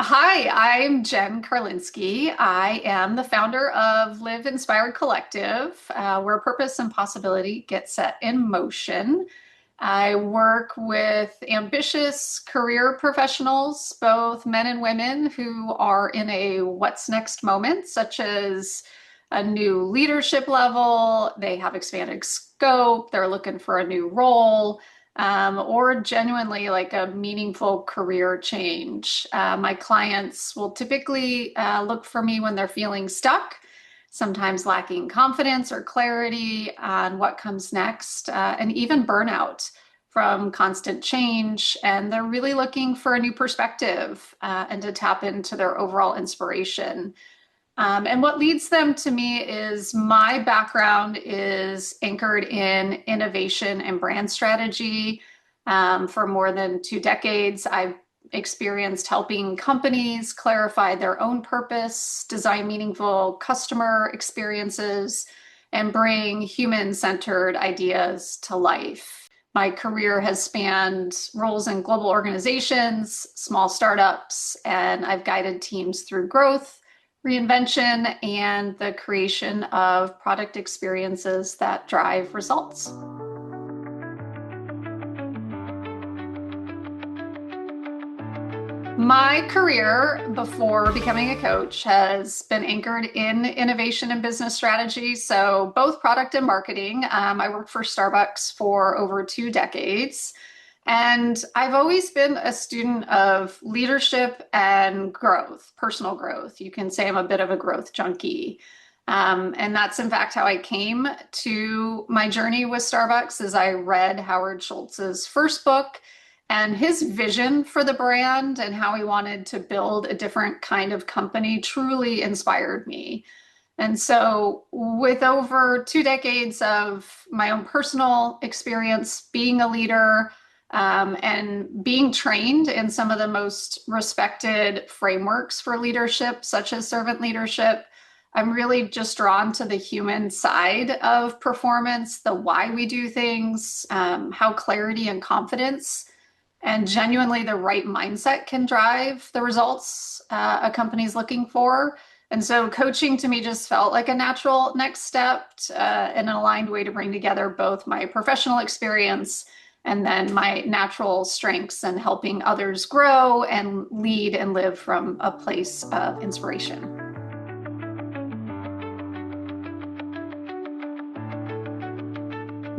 Hi, I'm Jen Karlinsky. I am the founder of Live Inspired Collective, where purpose and possibility get set in motion. I work with ambitious career professionals, both men and women, who are in a what's next moment, such as a new leadership level, they have expanded scope, they're looking for a new role, or genuinely like a meaningful career change. My clients will typically look for me when they're feeling stuck, sometimes lacking confidence or clarity on what comes next, and even burnout from constant change. And they're really looking for a new perspective and to tap into their overall inspiration. And what leads them to me is my background is anchored in innovation and brand strategy. For more than 2 decades, I've experienced helping companies clarify their own purpose, design meaningful customer experiences, and bring human-centered ideas to life. My career has spanned roles in global organizations, small startups, and I've guided teams through growth, reinvention, and the creation of product experiences that drive results. My career before becoming a coach has been anchored in innovation and business strategy, so both product and marketing. I worked for Starbucks for over 2 decades. And I've always been a student of leadership and growth, personal growth. You can say I'm a bit of a growth junkie. And that's in fact how I came to my journey with Starbucks as I read Howard Schultz's first book and his vision for the brand and how he wanted to build a different kind of company truly inspired me. And so, with over 2 decades of my own personal experience being a leader, and being trained in some of the most respected frameworks for leadership, such as servant leadership, I'm really just drawn to the human side of performance, the why we do things, how clarity and confidence and genuinely the right mindset can drive the results a company's looking for. And so coaching to me just felt like a natural next step and an aligned way to bring together both my professional experience and then my natural strengths and helping others grow and lead and live from a place of inspiration.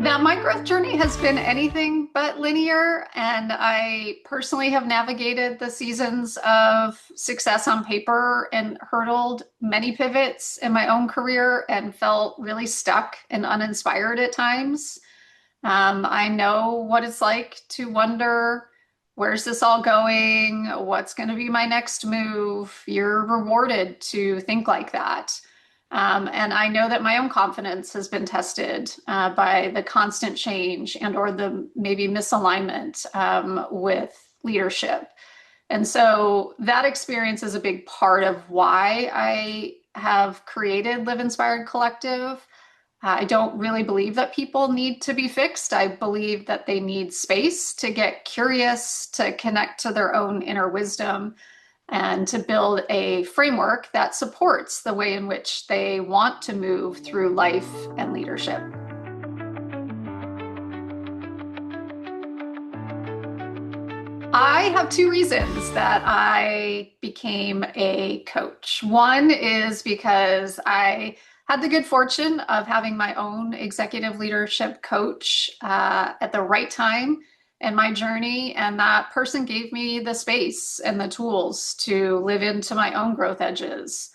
Now, my growth journey has been anything but linear, and I personally have navigated the seasons of success on paper and hurdled many pivots in my own career and felt really stuck and uninspired at times. I know what it's like to wonder, where's this all going? What's going to be my next move? You're rewarded to think like that. And I know that my own confidence has been tested by the constant change and or the maybe misalignment with leadership. And so that experience is a big part of why I have created Live Inspired Collective. I don't really believe that people need to be fixed. I believe that they need space to get curious, to connect to their own inner wisdom, and to build a framework that supports the way in which they want to move through life and leadership. I have two reasons that I became a coach. One is because I had the good fortune of having my own executive leadership coach at the right time in my journey, and that person gave me the space and the tools to live into my own growth edges,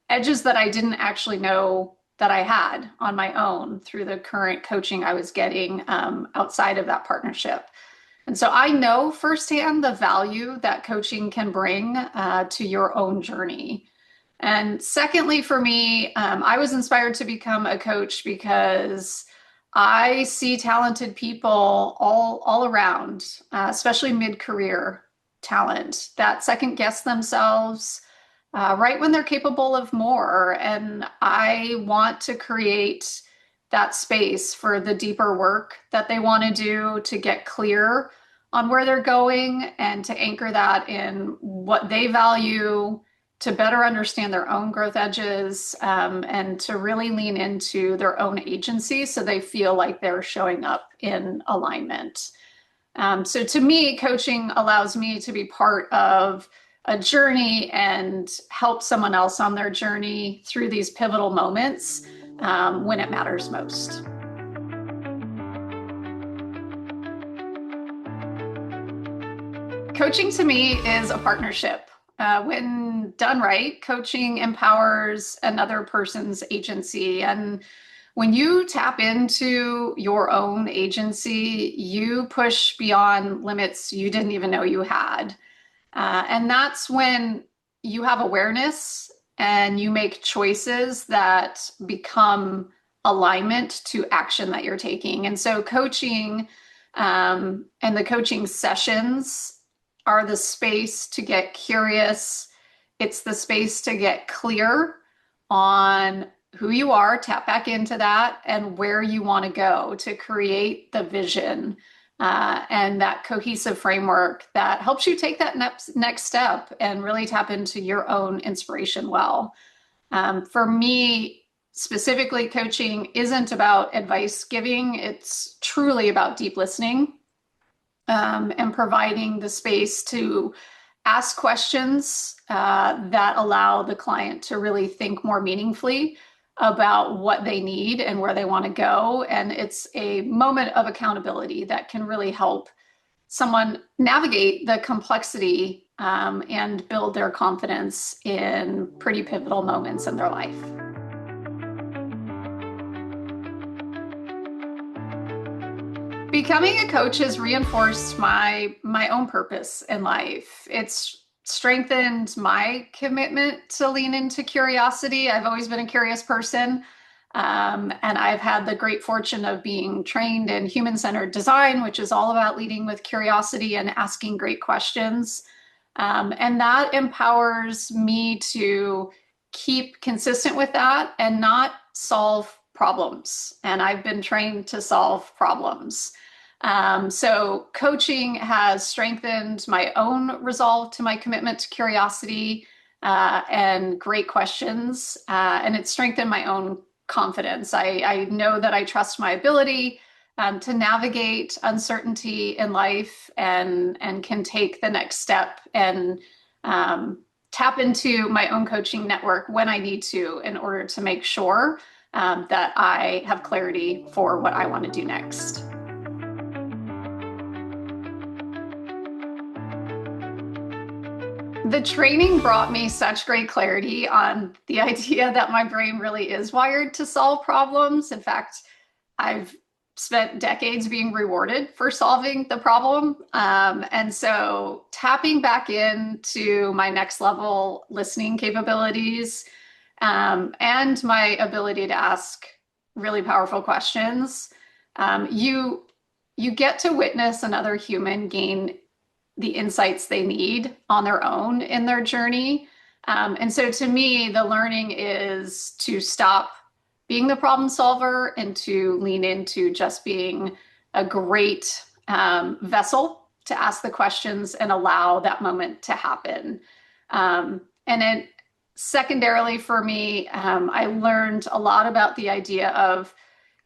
edges that I didn't actually know that I had on my own through the current coaching I was getting outside of that partnership. And so I know firsthand the value that coaching can bring to your own journey. And secondly, for me, I was inspired to become a coach because I see talented people all around, especially mid-career talent, that second guess themselves right when they're capable of more. And I want to create that space for the deeper work that they want to do to get clear on where they're going and to anchor that in what they value, to better understand their own growth edges, and to really lean into their own agency so they feel like they're showing up in alignment. So to me, coaching allows me to be part of a journey and help someone else on their journey through these pivotal moments when it matters most. Coaching to me is a partnership. When done right, coaching empowers another person's agency. And when you tap into your own agency, you push beyond limits you didn't even know you had. And that's when you have awareness and you make choices that become alignment to action that you're taking. And so coaching and the coaching sessions are the space to get curious. It's the space to get clear on who you are, tap back into that, and where you want to go to create the vision and that cohesive framework that helps you take that next step and really tap into your own inspiration well. For me, specifically, coaching isn't about advice giving. It's truly about deep listening and providing the space to ask questions that allow the client to really think more meaningfully about what they need and where they want to go. And it's a moment of accountability that can really help someone navigate the complexity and build their confidence in pretty pivotal moments in their life. Becoming a coach has reinforced my own purpose in life. It's strengthened my commitment to lean into curiosity. I've always been a curious person, and I've had the great fortune of being trained in human-centered design, which is all about leading with curiosity and asking great questions. And that empowers me to keep consistent with that and not solve problems. And I've been trained to solve problems. So coaching has strengthened my own resolve to my commitment to curiosity and great questions, and it's strengthened my own confidence. I know that I trust my ability to navigate uncertainty in life and can take the next step and tap into my own coaching network when I need to in order to make sure that I have clarity for what I want to do next. The training brought me such great clarity on the idea that my brain really is wired to solve problems. In fact, I've spent decades being rewarded for solving the problem. And so tapping back into my next level listening capabilities and my ability to ask really powerful questions, you get to witness another human gain the insights they need on their own in their journey. And so to me, the learning is to stop being the problem solver and to lean into just being a great vessel to ask the questions and allow that moment to happen. And then secondarily for me, I learned a lot about the idea of,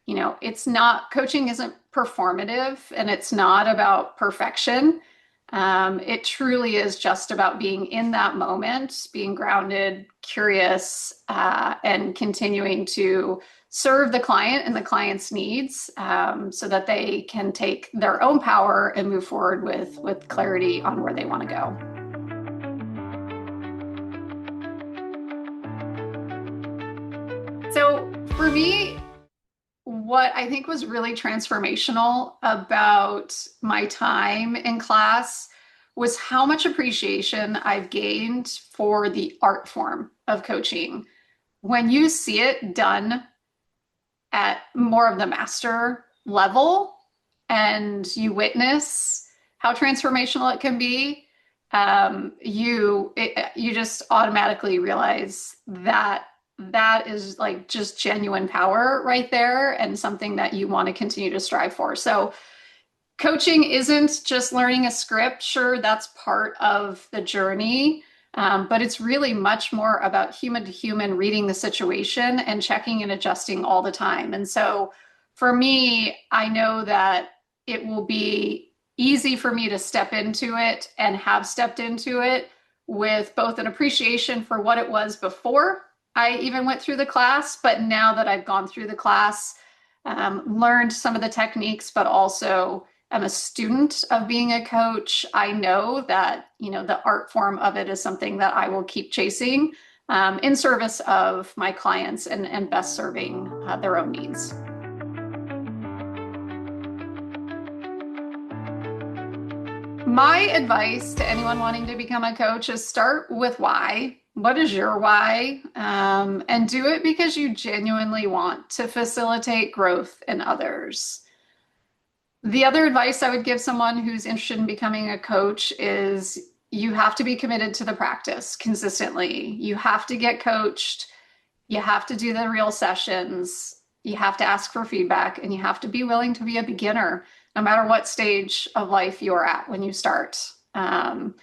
it's not, coaching isn't performative and it's not about perfection. It truly is just about being in that moment, being grounded, curious, and continuing to serve the client and the client's needs so that they can take their own power and move forward with clarity on where they want to go. So for me, what I think was really transformational about my time in class was how much appreciation I've gained for the art form of coaching. When you see it done at more of the master level and you witness how transformational it can be, you just automatically realize that is like just genuine power right there and something that you want to continue to strive for. So Coaching isn't just learning a script. Sure, that's part of the journey, but it's really much more about human to human reading the situation and checking and adjusting all the time. And so for me, I know that it will be easy for me to step into it and have stepped into it with both an appreciation for what it was before I even went through the class, but now that I've gone through the class, learned some of the techniques, but also am a student of being a coach. I know that, the art form of it is something that I will keep chasing in service of my clients and best serving their own needs. My advice to anyone wanting to become a coach is start with why. What is your why? And do it because you genuinely want to facilitate growth in others. The other advice I would give someone who's interested in becoming a coach is you have to be committed to the practice consistently. You have to get coached. You have to do the real sessions. You have to ask for feedback, and you have to be willing to be a beginner, no matter what stage of life you're at when you start. And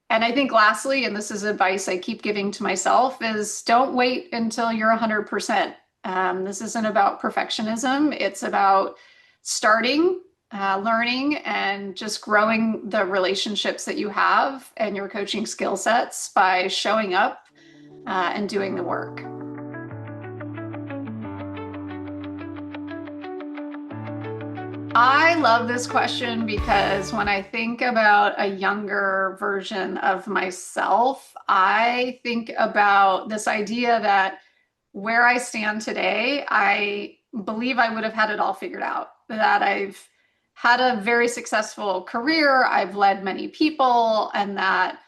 I think lastly, and this is advice I keep giving to myself, is don't wait until you're 100%. This isn't about perfectionism. It's about starting, learning, and just growing the relationships that you have and your coaching skill sets by showing up and doing the work. I love this question because when I think about a younger version of myself, I think about this idea that where I stand today, I believe I would have had it all figured out, that I've had a very successful career, I've led many people, and that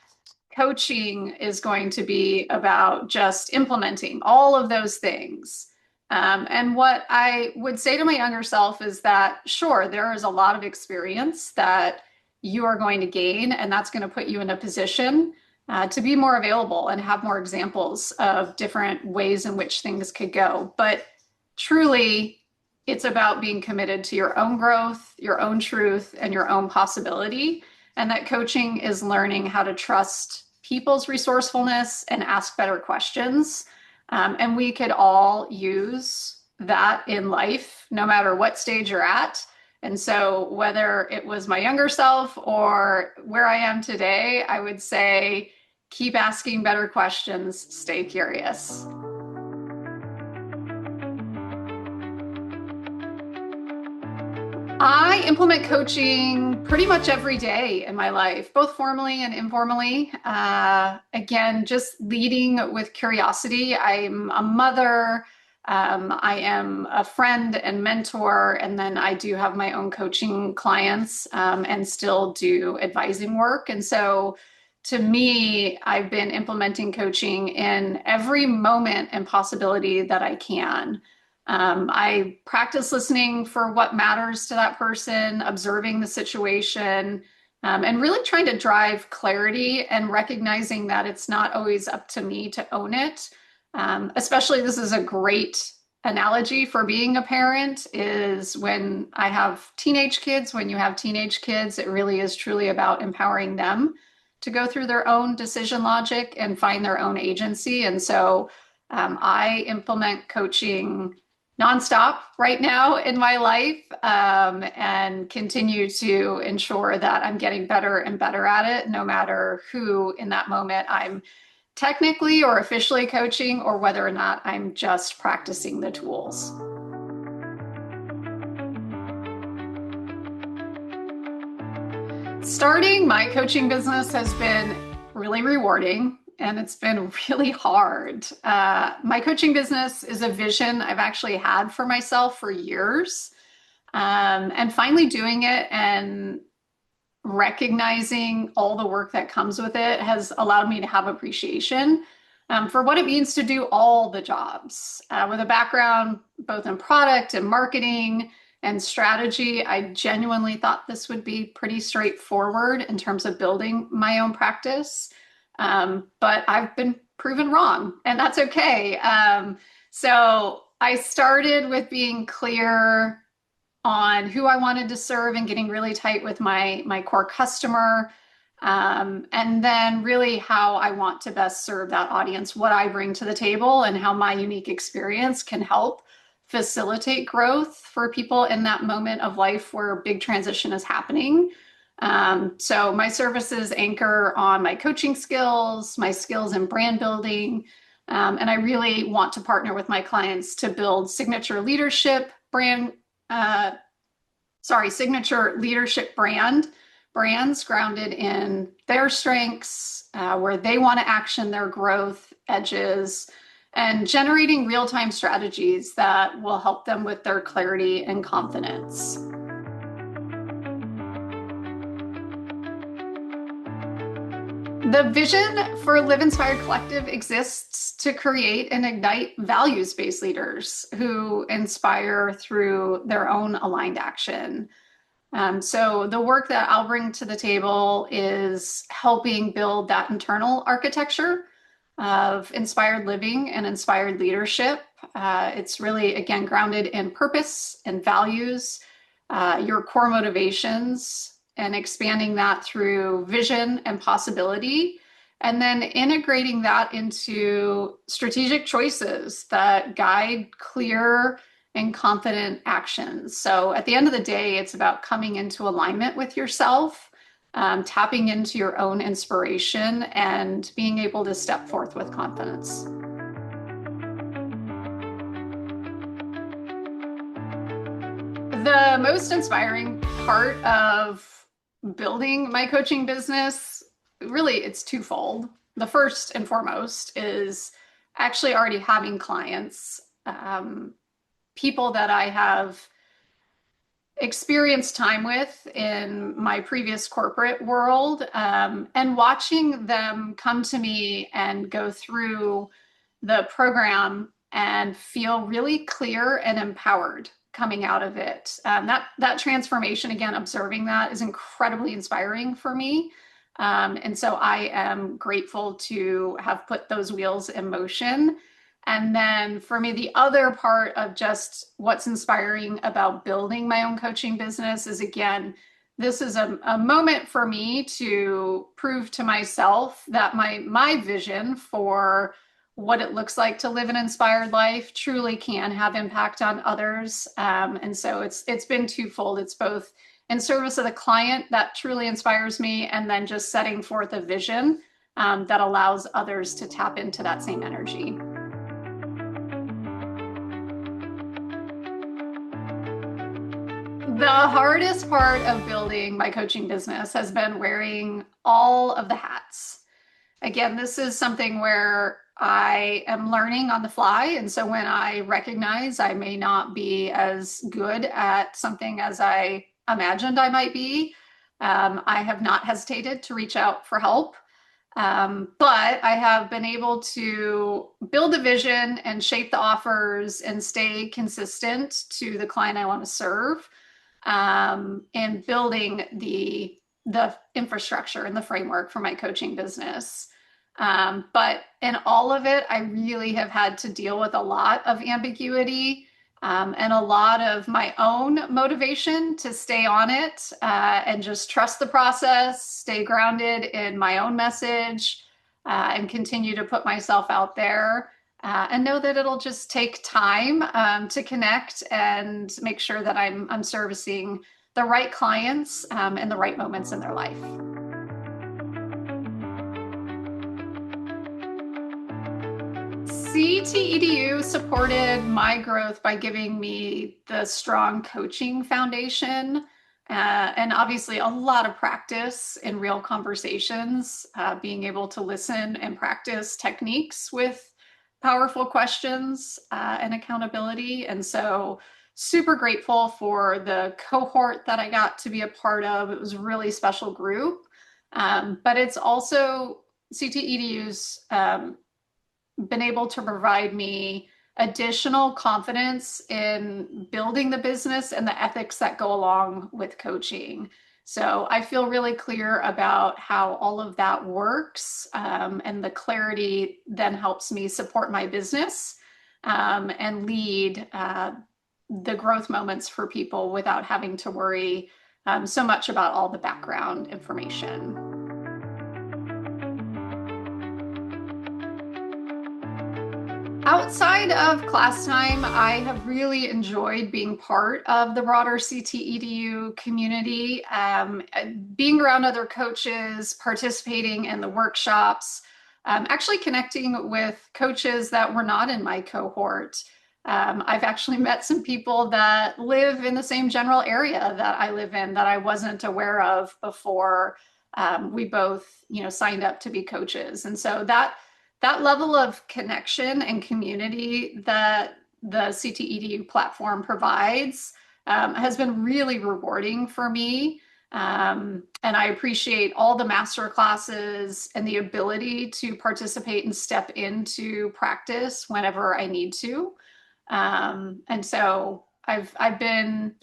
coaching is going to be about just implementing all of those things. And what I would say to my younger self is that, sure, there is a lot of experience that you are going to gain, and that's going to put you in a position to be more available and have more examples of different ways in which things could go. But truly, it's about being committed to your own growth, your own truth, and your own possibility. And that coaching is learning how to trust people's resourcefulness and ask better questions. And we could all use that in life, no matter what stage you're at. And so whether it was my younger self or where I am today, I would say keep asking better questions, stay curious. I implement coaching pretty much every day in my life, both formally and informally. Again, just leading with curiosity. I'm a mother, I am a friend and mentor, and then I do have my own coaching clients and still do advising work. And so to me, I've been implementing coaching in every moment and possibility that I can. I practice listening for what matters to that person, observing the situation, and really trying to drive clarity and recognizing that it's not always up to me to own it. Especially, this is a great analogy for being a parent, is when I have teenage kids. When you have teenage kids, it really is truly about empowering them to go through their own decision logic and find their own agency. And so I implement coaching nonstop right now in my life, and continue to ensure that I'm getting better and better at it, no matter who in that moment I'm technically or officially coaching, or whether or not I'm just practicing the tools. Starting my coaching business has been really rewarding, and it's been really hard. My coaching business is a vision I've actually had for myself for years. And finally doing it and recognizing all the work that comes with it has allowed me to have appreciation for what it means to do all the jobs. With a background both in product and marketing and strategy, I genuinely thought this would be pretty straightforward in terms of building my own practice. But I've been proven wrong, and that's okay. So I started with being clear on who I wanted to serve and getting really tight with my core customer. And then really how I want to best serve that audience, what I bring to the table, and how my unique experience can help facilitate growth for people in that moment of life where big transition is happening. So my services anchor on my coaching skills, my skills in brand building, and I really want to partner with my clients to build signature leadership brands grounded in their strengths, where they want to action their growth edges, and generating real-time strategies that will help them with their clarity and confidence. The vision for Live Inspired Collective exists to create and ignite values-based leaders who inspire through their own aligned action. So the work that I'll bring to the table is helping build that internal architecture of inspired living and inspired leadership. It's really, again, grounded in purpose and values, your core motivations, and expanding that through vision and possibility, and then integrating that into strategic choices that guide clear and confident actions. So at the end of the day, it's about coming into alignment with yourself, tapping into your own inspiration, and being able to step forth with confidence. The most inspiring part of building my coaching business, really, it's twofold. The first and foremost is actually already having clients, people that I have experienced time with in my previous corporate world, and watching them come to me and go through the program and feel really clear and empowered coming out of it. That transformation, again, observing that is incredibly inspiring for me. And so I am grateful to have put those wheels in motion. And then for me, the other part of just what's inspiring about building my own coaching business is, again, this is a moment for me to prove to myself that my vision for what it looks like to live an inspired life truly can have impact on others. And so it's been twofold. It's both in service of the client that truly inspires me, and then just setting forth a vision that allows others to tap into that same energy. The hardest part of building my coaching business has been wearing all of the hats. Again, this is something where I am learning on the fly. And so when I recognize I may not be as good at something as I imagined I might be, I have not hesitated to reach out for help. But I have been able to build a vision and shape the offers and stay consistent to the client I want to serve, and building the infrastructure and the framework for my coaching business. But in all of it, I really have had to deal with a lot of ambiguity, and a lot of my own motivation to stay on it, and just trust the process, stay grounded in my own message, and continue to put myself out there, and know that it'll just take time to connect and make sure that I'm servicing the right clients in the right moments in their life. CTEDU supported my growth by giving me the strong coaching foundation, and obviously a lot of practice in real conversations, being able to listen and practice techniques with powerful questions, and accountability. And so super grateful for the cohort that I got to be a part of. It was a really special group, but it's also CTEDU's been able to provide me additional confidence in building the business and the ethics that go along with coaching. So I feel really clear about how all of that works, and the clarity then helps me support my business, and lead the growth moments for people without having to worry so much about all the background information. Outside of class time, I have really enjoyed being part of the broader CTEDU community, being around other coaches, participating in the workshops, actually connecting with coaches that were not in my cohort. I've actually met some people that live in the same general area that I live in that I wasn't aware of before we both, signed up to be coaches. And so that level of connection and community that the CTEDU platform provides has been really rewarding for me. And I appreciate all the master classes and the ability to participate and step into practice whenever I need to. And so I've been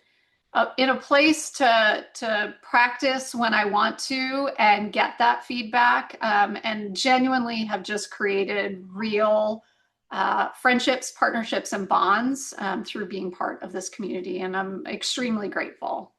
in a place to practice when I want to and get that feedback, and genuinely have just created real friendships, partnerships, and bonds through being part of this community. And I'm extremely grateful.